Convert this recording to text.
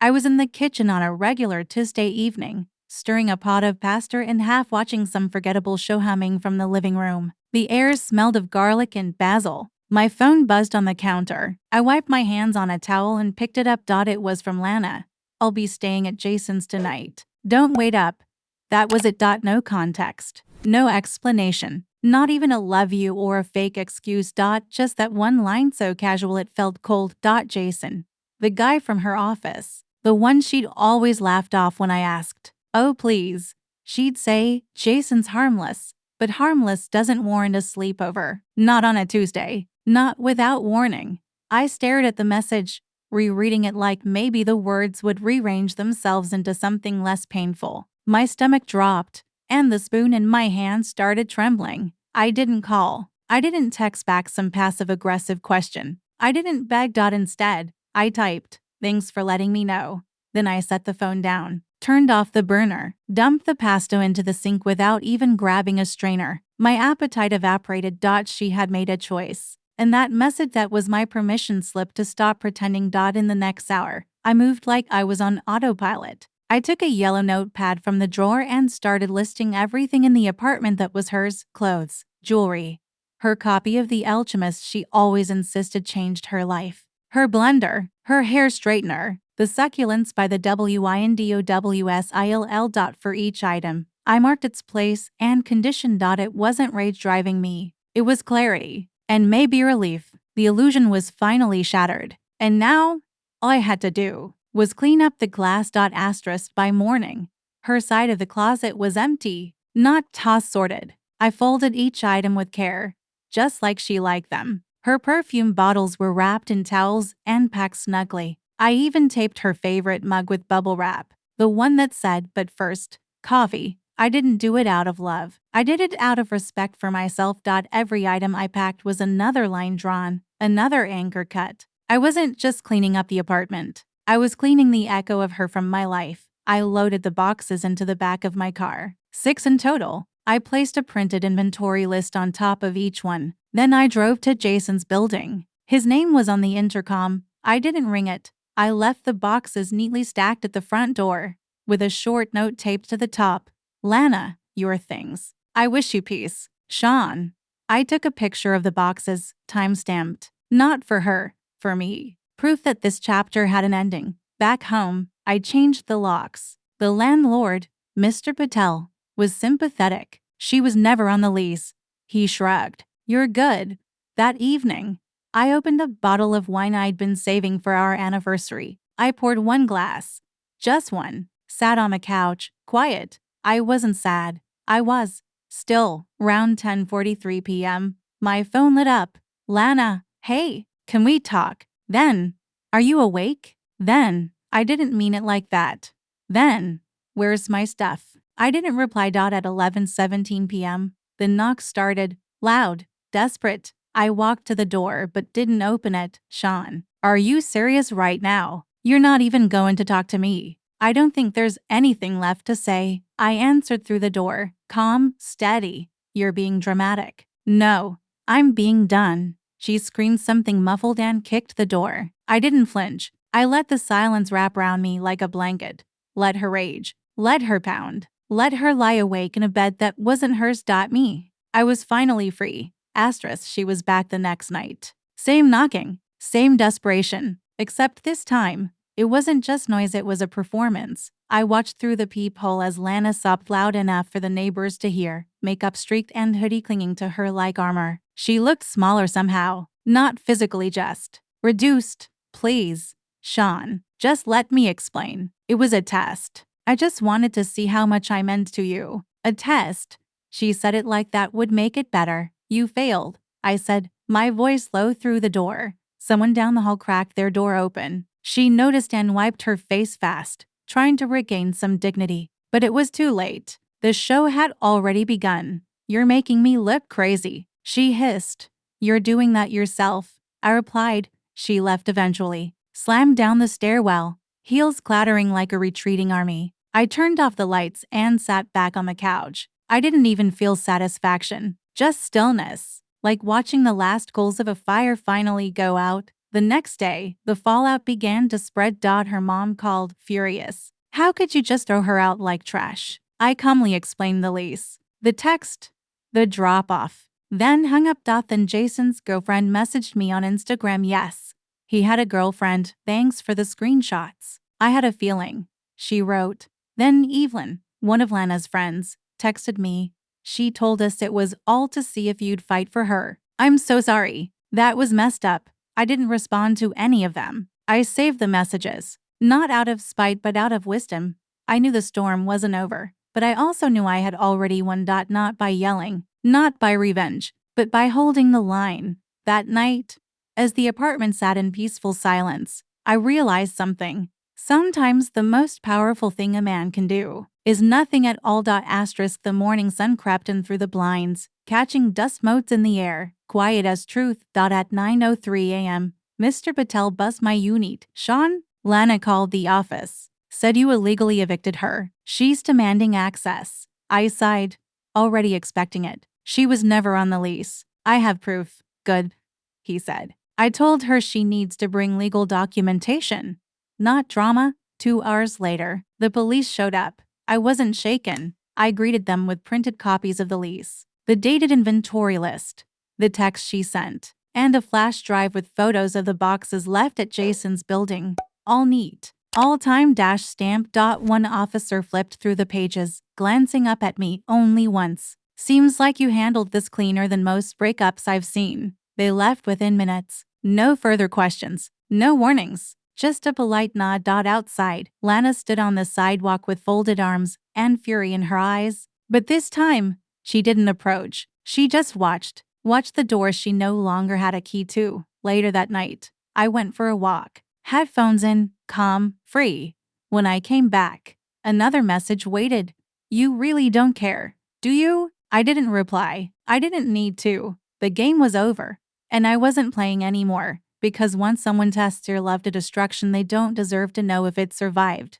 I was in the kitchen on a regular Tuesday evening, stirring a pot of pasta and half watching some forgettable show humming from the living room. The air smelled of garlic and basil. My phone buzzed on the counter. I wiped my hands on a towel and picked it up. It was from Lana. I'll be staying at Jason's tonight. Don't wait up. That was it. No context. No explanation. Not even a love you or a fake excuse. Just that one line so casual it felt cold. Jason. The guy from her office. The one she'd always laughed off when I asked, "Oh, please." She'd say, "Jason's harmless." But harmless doesn't warrant a sleepover. Not on a Tuesday. Not without warning. I stared at the message, rereading it like maybe the words would rearrange themselves into something less painful. My stomach dropped, and the spoon in my hand started trembling. I didn't call. I didn't text back some passive-aggressive question. I didn't beg. Instead, I typed, "Thanks for letting me know." Then I set the phone down, turned off the burner, dumped the pasta into the sink without even grabbing a strainer. My appetite evaporated. She had made a choice. And that message, that was my permission slip to stop pretending. In the next hour, I moved like I was on autopilot. I took a yellow notepad from the drawer and started listing everything in the apartment that was hers: clothes, jewelry, her copy of The Alchemist she always insisted changed her life, her blender, her hair straightener, the succulents by the WINDOWSILL. For each item, I marked its place and condition. It wasn't rage driving me. It was clarity. And maybe relief. The illusion was finally shattered. And now, all I had to do was clean up the glass. By morning, her side of the closet was empty, not sorted. I folded each item with care, just like she liked them. Her perfume bottles were wrapped in towels and packed snugly. I even taped her favorite mug with bubble wrap, the one that said, "But first, coffee." I didn't do it out of love. I did it out of respect for myself. Every item I packed was another line drawn, another anchor cut. I wasn't just cleaning up the apartment. I was cleaning the echo of her from my life. I loaded the boxes into the back of my car. 6 in total. I placed a printed inventory list on top of each one. Then I drove to Jason's building. His name was on the intercom. I didn't ring it. I left the boxes neatly stacked at the front door, with a short note taped to the top. "Lana, your things. I wish you peace. Sean." I took a picture of the boxes, time-stamped. Not for her, for me. Proof that this chapter had an ending. Back home, I changed the locks. The landlord, Mr. Patel, was sympathetic. "She was never on the lease." He shrugged. "You're good." That evening, I opened a bottle of wine I'd been saving for our anniversary. I poured one glass. Just one. Sat on the couch, quiet. I wasn't sad. I was. Still, round 10:43 p.m., my phone lit up. "Lana, hey, can we talk?" Then, "Are you awake?" Then, I didn't mean it like that. Then, "Where's my stuff?" I didn't reply. At 11:17 p.m., the knock started, loud, desperate. I walked to the door but didn't open it. "Sean, are you serious right now? You're not even going to talk to me?" "I don't think there's anything left to say." I answered through the door, calm, steady. "You're being dramatic." "No, I'm being done." She screamed something muffled and kicked the door. I didn't flinch. I let the silence wrap around me like a blanket. Let her rage. Let her pound. Let her lie awake in a bed that wasn't hers. Me. I was finally free. She was back the next night. Same knocking. Same desperation. Except this time, it wasn't just noise, it was a performance. I watched through the peephole as Lana sobbed loud enough for the neighbors to hear, makeup streaked and hoodie clinging to her like armor. She looked smaller somehow. Not physically, just reduced. "Please, Sean, just let me explain. It was a test. I just wanted to see how much I meant to you." "A test?" She said it like that would make it better. "You failed," I said, my voice low through the door. Someone down the hall cracked their door open. She noticed and wiped her face fast, trying to regain some dignity. But it was too late. The show had already begun. "You're making me look crazy," she hissed. "You're doing that yourself," I replied. She left eventually, slammed down the stairwell, heels clattering like a retreating army. I turned off the lights and sat back on the couch. I didn't even feel satisfaction, just stillness, like watching the last coals of a fire finally go out. The next day, the fallout began to spread. Her mom called, furious. How could you just throw her out like trash? I calmly explained the lease, the text, the drop off, then hung up. Then Jason's girlfriend messaged me on Instagram. Yes, he had a girlfriend. Thanks for the screenshots. I had a feeling, she wrote. Then Evelyn, one of Lana's friends, texted me. She told us it was all to see if you'd fight for her. I'm so sorry. That was messed up. I didn't respond to any of them. I saved the messages, not out of spite but out of wisdom. I knew the storm wasn't over, but I also knew I had already won. Not by yelling, not by revenge, but by holding the line. That night, as the apartment sat in peaceful silence, I realized something. Sometimes the most powerful thing a man can do is nothing at all. The morning sun crept in through the blinds, catching dust motes in the air, quiet as truth. At 9:03 a.m., Mr. Patel buzzed my unit. Sean, Lana called the office. Said you illegally evicted her. She's demanding access. I sighed, already expecting it. She was never on the lease. I have proof. Good, he said. I told her she needs to bring legal documentation, not drama. 2 hours later, the police showed up. I wasn't shaken. I greeted them with printed copies of the lease, the dated inventory list, the text she sent, and a flash drive with photos of the boxes left at Jason's building. All neat, all time-stamped. One officer flipped through the pages, glancing up at me only once. Seems like you handled this cleaner than most breakups I've seen. They left within minutes. No further questions, no warnings. Just a polite nod. Outside, Lana stood on the sidewalk with folded arms and fury in her eyes. But this time, she didn't approach. She just watched the door she no longer had a key to. Later that night, I went for a walk, headphones in, calm, free. When I came back, another message waited. You really don't care, do you? I didn't reply. I didn't need to. The game was over, and I wasn't playing anymore. Because once someone tests your love to destruction, they don't deserve to know if it survived.